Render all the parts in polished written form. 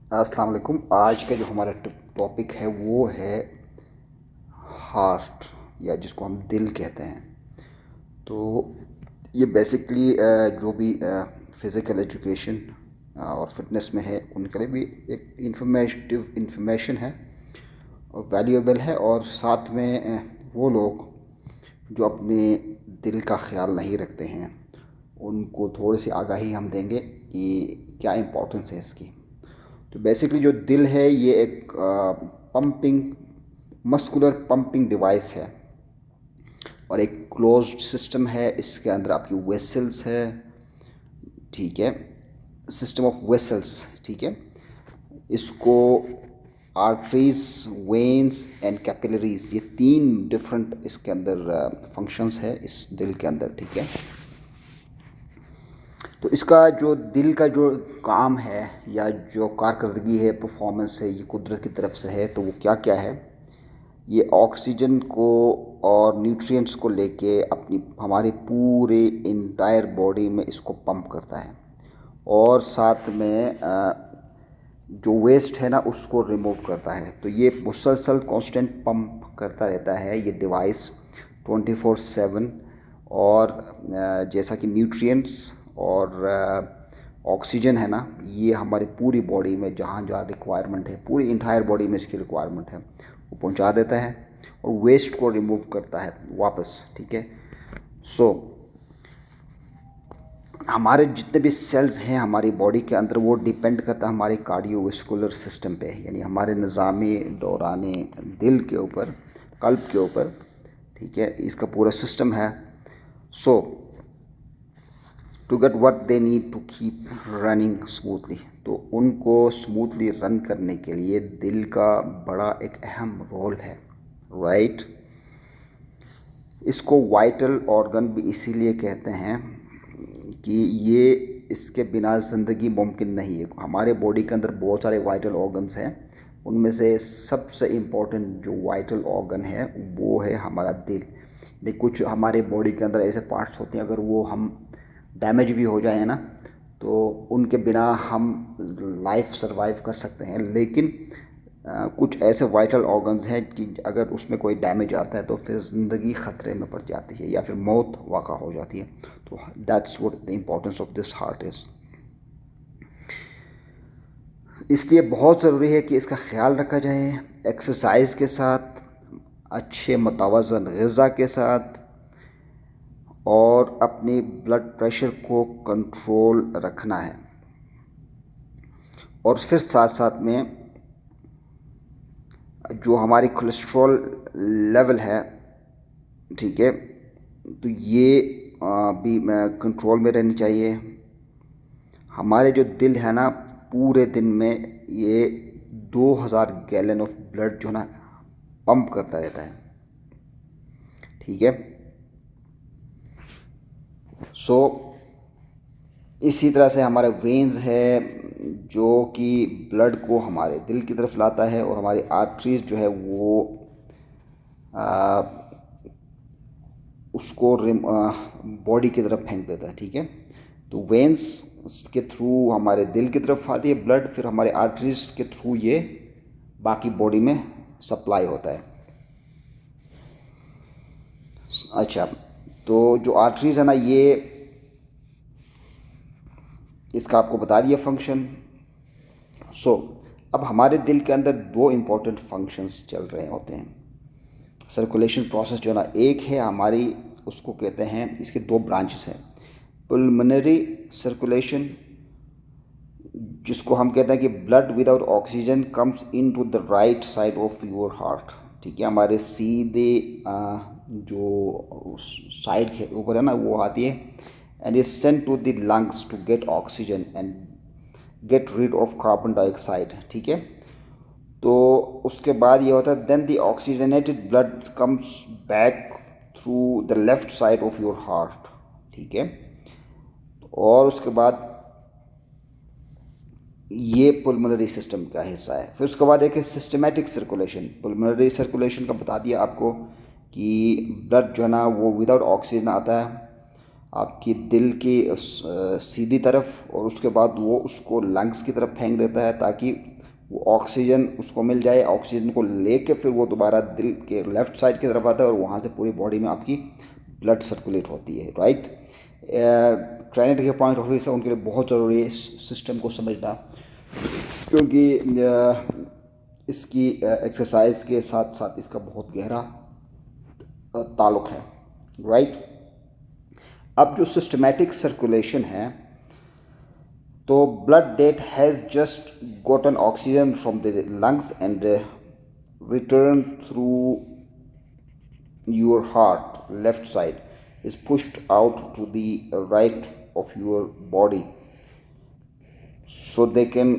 अस्सलाम वालेकुम। आज का जो हमारा टॉपिक है वो है हार्ट, या जिसको हम दिल कहते हैं। तो ये बेसिकली जो भी फिज़िकल एजुकेशन और फिटनेस में है उनके लिए भी एक इंफॉर्मेशन है और वैल्यूएबल है। और साथ में वो लोग जो अपने दिल का ख्याल नहीं रखते हैं उनको थोड़ी सी आगाही हम देंगे कि क्या इम्पोर्टेंस है इसकी। तो बेसिकली जो दिल है ये एक पंपिंग मस्कुलर पंपिंग डिवाइस है और एक क्लोज्ड सिस्टम है। इसके अंदर आपकी वेसल्स है, ठीक है, सिस्टम ऑफ वेसल्स, ठीक है। इसको आर्टरीज, वेन्स एंड कैपिलरीज, ये तीन डिफरेंट इसके अंदर फंक्शंस है इस दिल के अंदर, ठीक है। तो इसका जो दिल का जो काम है या जो कारकर्दगी है, परफॉर्मेंस है, ये कुदरत की तरफ से है। तो वो क्या क्या है? ये ऑक्सीजन को और न्यूट्रिएंट्स को लेके अपनी हमारी पूरे इंटायर बॉडी में इसको पंप करता है और साथ में जो वेस्ट है ना उसको रिमूव करता है। तो ये मुसलसल कांस्टेंट पंप करता रहता है ये डिवाइस 24/7। और जैसा कि न्यूट्रिएंट्स और ऑक्सीजन है ना, ये हमारी पूरी बॉडी में जहाँ जहाँ रिक्वायरमेंट है, पूरी इंटायर बॉडी में इसकी रिक्वायरमेंट है, वो पहुँचा देता है और वेस्ट को रिमूव करता है वापस, ठीक है। सो हमारे जितने भी सेल्स हैं हमारी बॉडी के अंदर वो डिपेंड करता है हमारे कार्डियोवैस्कुलर सिस्टम पे, यानी हमारे निज़ामी दौराने दिल के ऊपर, कल्ब के ऊपर, ठीक है। इसका पूरा सिस्टम है। So to get what they need to keep running smoothly, तो उनको स्मूथली रन करने के लिए दिल का बड़ा एक अहम रोल है, राइट। इसको वाइटल ऑर्गन भी इसीलिए कहते हैं कि ये इसके बिना ज़िंदगी मुमकिन नहीं है। हमारे बॉडी के अंदर बहुत सारे वाइटल ऑर्गन्स हैं, उनमें से सबसे इम्पोर्टेंट जो वाइटल ऑर्गन है वो है हमारा दिल। लेकिन कुछ हमारे बॉडी के अंदर ऐसे पार्ट्स होते हैं, अगर वो हम डैमेज भी हो जाए ना तो उनके बिना हम लाइफ सरवाइव कर सकते हैं। लेकिन कुछ ऐसे वाइटल ऑर्गन्स हैं कि अगर उसमें कोई डैमेज आता है तो फिर ज़िंदगी ख़तरे में पड़ जाती है या फिर मौत वाक़ा हो जाती है। तो that's what the importance of this heart is. इसलिए बहुत ज़रूरी है कि इसका ख्याल रखा जाए एक्सरसाइज के साथ, अच्छे मुतवाज़न ग़िज़ा के साथ, और अपनी ब्लड प्रेशर को कंट्रोल रखना है। और फिर साथ साथ में जो हमारी कोलेस्ट्रॉल लेवल है, ठीक है, तो ये भी कंट्रोल में रहनी चाहिए। हमारे जो दिल है ना, पूरे दिन में ये 2000 गैलन ऑफ ब्लड जो ना पंप करता रहता है, ठीक है। सो इसी तरह से हमारे वेन्स है जो कि ब्लड को हमारे दिल की तरफ लाता है, और हमारी आर्टरीज जो है वो आ, उसको बॉडी की तरफ फेंक देता है, ठीक है। तो वेन्स के थ्रू हमारे दिल की तरफ आती है ब्लड, फिर हमारे आर्टरीज के थ्रू ये बाकी बॉडी में सप्लाई होता है। अच्छा, तो जो आर्टरीज है ना, ये इसका आपको बता दिया फंक्शन। सो अब हमारे दिल के अंदर दो इम्पोर्टेंट फंक्शंस चल रहे होते हैं। सर्कुलेशन प्रोसेस जो ना एक है हमारी, उसको कहते हैं, इसके दो ब्रांचेस हैं। पुल्मोनरी सर्कुलेशन, जिसको हम कहते हैं कि blood without oxygen comes in to the right side of your heart, ठीक है। हमारे सीधे जो साइड के ऊपर है ना वो आती है, and is sent to the lungs to get oxygen and get rid of carbon dioxide, ठीक है। तो उसके बाद ये होता है, then the oxygenated blood comes back through the left side of your heart, ठीक है। और उसके बाद ये पुल्मोनरी सिस्टम का हिस्सा है। फिर उसके बाद एक है सिस्टमेटिक सर्कुलेशन। पुल्मोनरी सर्कुलेशन का बता दिया आपको कि ब्लड जो है ना वो विदाउट ऑक्सीजन आता है आपकी दिल की सीधी तरफ, और उसके बाद वो उसको लंग्स की तरफ फेंक देता है ताकि वो ऑक्सीजन उसको मिल जाए, ऑक्सीजन को लेके फिर वो दोबारा दिल के लेफ़्ट साइड की तरफ आता है और वहाँ से पूरी बॉडी में आपकी ब्लड सर्कुलेट होती है, राइट। ट्रेनर के पॉइंट ऑफ व्यू से उनके लिए बहुत ज़रूरी है इस सिस्टम को समझना, क्योंकि इसकी एक्सरसाइज के साथ साथ इसका बहुत गहरा ताल्लुक़ है, राइट। अब जो सिस्टमेटिक सर्कुलेशन है, तो blood that has just gotten oxygen from the lungs and returned through your heart left side is pushed out to the right of your body so they can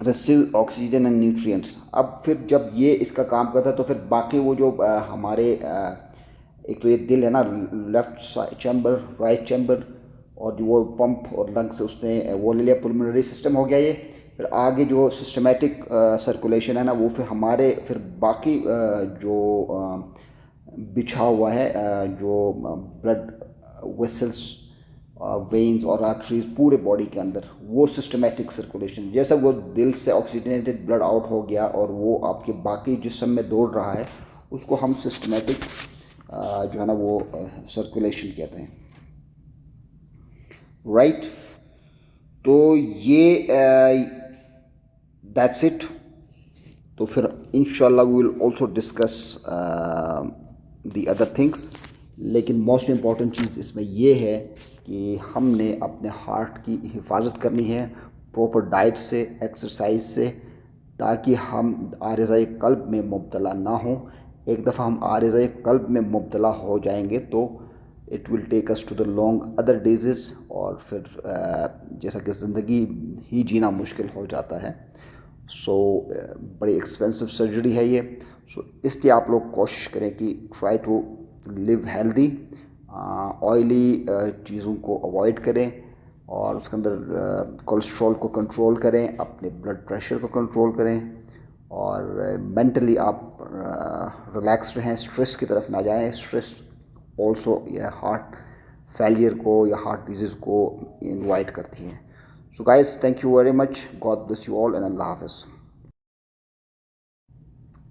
receive oxygen and nutrients। अब फिर जब ये इसका काम करता है तो फिर बाकी वो जो हमारे एक तो ये दिल है ना, लेफ़्ट चैम्बर, राइट चैम्बर, और जो वो पंप और लंग से उसने वो ले लिया, पुलमोनरी सिस्टम हो गया ये। फिर आगे जो सिस्टमेटिक सर्कुलेशन है ना, वो फिर हमारे फिर बाकी जो बिछा हुआ है जो ब्लड वेसल्स, वेन्स और आर्टरीज पूरे बॉडी के अंदर, वो सिस्टमेटिक सर्कुलेशन, जैसा वो दिल से ऑक्सीजनेटेड ब्लड आउट हो गया और वो आपके बाकी जिस्म में दौड़ रहा है, उसको हम सिस्टमेटिक जो है ना वो सर्कुलेशन कहते हैं, राइट। तो ये दैट्स इट। तो फिर इंशाल्लाह we will also discuss the other things, लेकिन मोस्ट इम्पॉर्टेंट चीज़ इसमें ये है कि हमने अपने हार्ट की हिफाजत करनी है प्रॉपर डाइट से, एक्सरसाइज से, ताकि हम आरिज़ाए क़ल्ब में मुब्तला ना हों। एक दफ़ा हम आरिज़ाए क़ल्ब में मुब्तला हो जाएंगे तो it will take us to the long other disease, और फिर जैसा कि ज़िंदगी ही जीना मुश्किल हो जाता है। सो बड़ी एक्सपेंसिव सर्जरी है ये। सो इसलिए आप लोग कोशिश करें कि try to live healthy, oily चीज़ों को अवॉइड करें, और उसके अंदर कोलेस्ट्रॉल को कंट्रोल करें, अपने ब्लड प्रेशर को कंट्रोल करें, और मेंटली आप रिलैक्स रहें, स्ट्रेस की तरफ ना जाएं। स्ट्रेस ऑल्सो यह हार्ट फेलियर को या हार्ट डिजीज़ को इनवाइट करती है। So guys, thank you very much, God bless you all and अल्लाह हाफ़िज़।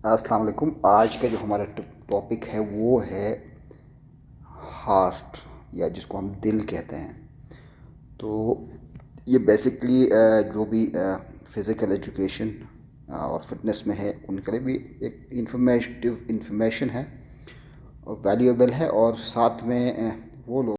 अस्सलाम वालेकुम। आज का जो हमारा टॉपिक है वो है हार्ट, या जिसको हम दिल कहते हैं। तो ये बेसिकली जो भी फ़िज़िकल एजुकेशन और फिटनेस में है उनके लिए भी एक इंफॉर्मेशन है और वैल्यूएबल है, और साथ में वो लोग